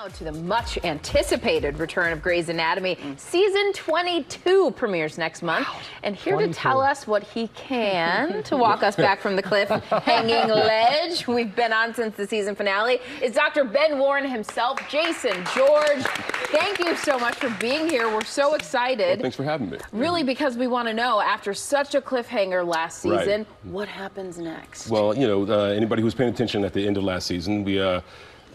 Now to the much anticipated return of Grey's Anatomy. Season 22 premieres next month. Wow. And here 22. To tell us what he can to walk us back from the cliff hanging ledge we've been on since the season finale is Dr. Ben Warren himself. Jason, George, thank you so much for being here. We're so excited. Well, thanks for having me. Really, because we want to know, after such a cliffhanger last season, what happens next? Well, you know, anybody who's paying attention at the end of last season,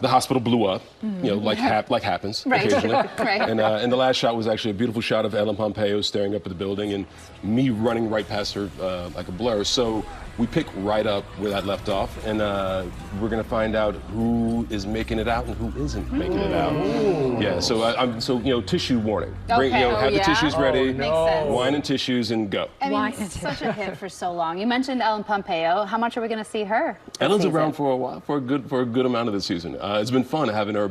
the hospital blew up, you know, like happens occasionally. Right. And the last shot was actually a beautiful shot of Ellen Pompeo staring up at the building and me running right past her like a blur. So we pick right up where that left off, and we're going to find out who is making it out and who isn't making it out. Ooh. Yeah, so you know, tissue warning. Okay. Have the tissues ready, no. wine and tissues, and go. I mean, it's such a hit for so long. You mentioned Ellen Pompeo. How much are we going to see her? Ellen's around for a while, for a good amount of the season. It's been fun having her,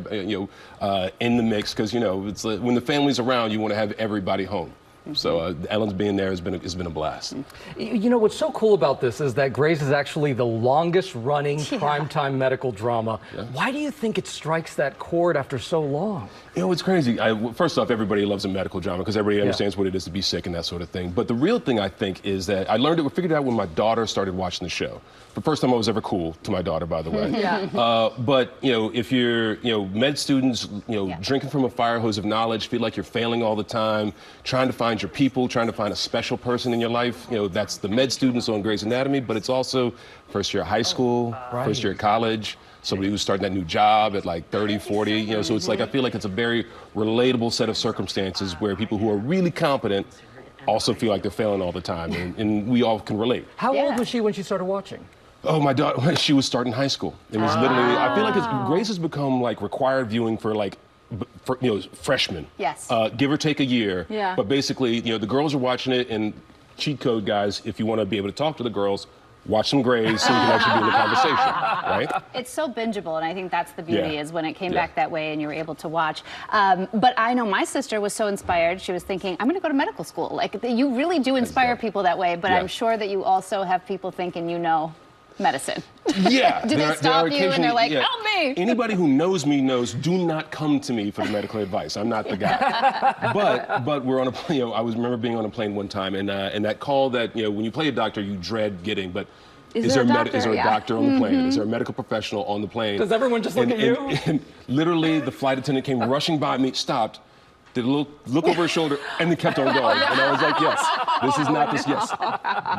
in the mix, because you know, it's when the family's around, you want to have everybody home. So Ellen's being there has been a blast. You know what's so cool about this is that Grey's is actually the longest running primetime medical drama. Yeah. Why do you think it strikes that chord after so long? You know, it's crazy. First off, everybody loves a medical drama because everybody understands what it is to be sick and that sort of thing. But the real thing I think is that we figured it out when my daughter started watching the show. The first time I was ever cool to my daughter, by the way. But you know, if you're med students, drinking from a fire hose of knowledge, feel like you're failing all the time, trying to find your people, trying to find a special person in your life. That's the med students on Grey's Anatomy, but it's also first year of high school, first year of college, somebody who's starting that new job at like 30, 40, so it's like, I feel like it's a very relatable set of circumstances where people who are really competent also feel like they're failing all the time, and we all can relate. How old was she when she started watching? Oh, my daughter, she was starting high school. It was literally, I feel like Grey's has become like required viewing for freshmen. Yes. Give or take a year. Yeah. But basically, the girls are watching it, and cheat code, guys, if you want to be able to talk to the girls, watch some Grey's so you can actually be in the conversation, right? It's so bingeable, and I think that's the beauty is when it came back that way and you were able to watch. But I know my sister was so inspired. She was thinking, I'm going to go to medical school. Like, you really do inspire people that way, but I'm sure that you also have people thinking medicine. Yeah. Do they stop you and they're like, help me? Anybody who knows me knows, do not come to me for the medical advice. I'm not the guy. But we're on a plane. I remember being on a plane one time, and that call that, when you play a doctor, you dread getting, but is there a doctor on the plane? Is there a medical professional on the plane? Does everyone just look at you? And literally, the flight attendant came rushing by me, stopped, did a look over her shoulder, and then kept on going. And I was like, yes, this is not this, yes.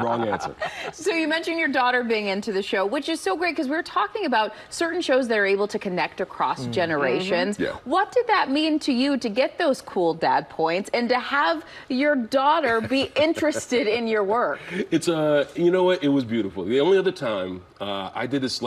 Wrong answer. So you mentioned your daughter being into the show, which is so great because we were talking about certain shows that are able to connect across generations. Yeah. What did that mean to you to get those cool dad points and to have your daughter be interested in your work? It's, you know what, it was beautiful. The only other time I did this,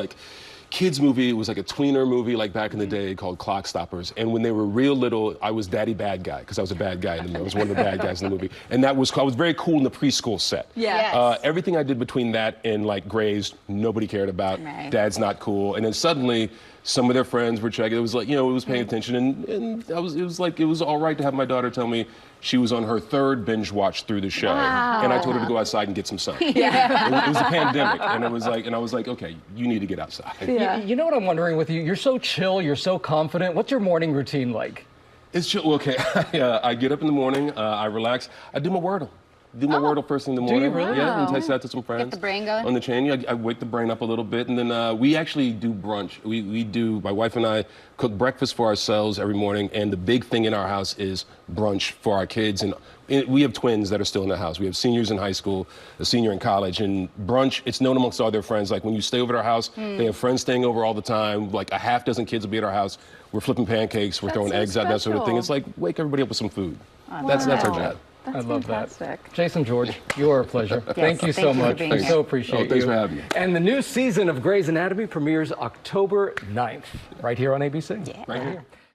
kids movie. It was like a tweener movie, like back in the day, called Clock Stoppers. And when they were real little, I was Daddy Bad Guy because I was a bad guy in the movie. I was one of the bad guys in the movie, and I was very cool in the preschool set. Yeah. Yes. Everything I did between that and Grey's, nobody cared about. Right. Dad's not cool. And then suddenly, some of their friends were checking. It was like, it was paying attention, and it was all right to have my daughter tell me she was on her third binge watch through the show, and I told her to go outside and get some sun. It was a pandemic, and I was like, okay, you need to get outside. Yeah. You know what I'm wondering with you? You're so chill, you're so confident. What's your morning routine like? It's chill. Okay, I get up in the morning, I relax, I do my Wordle. Do my Wordle first thing in the morning. Do you really? Yeah, and text that to some friends. Get the brain going? On the chain, I wake the brain up a little bit, and then we actually do brunch. My wife and I cook breakfast for ourselves every morning, and the big thing in our house is brunch for our kids. And we have twins that are still in the house. We have seniors in high school, a senior in college, and brunch, it's known amongst all their friends. Like when you stay over at our house, they have friends staying over all the time. Like a half dozen kids will be at our house. We're flipping pancakes, we're throwing eggs out, that sort of thing. It's like, wake everybody up with some food. That's our job. That's I love fantastic. that. Jason, George, you are a pleasure. Thank you so much. I so appreciate you. Thanks for having me. And the new season of Grey's Anatomy premieres October 9th, right here on ABC. Yeah. Right here.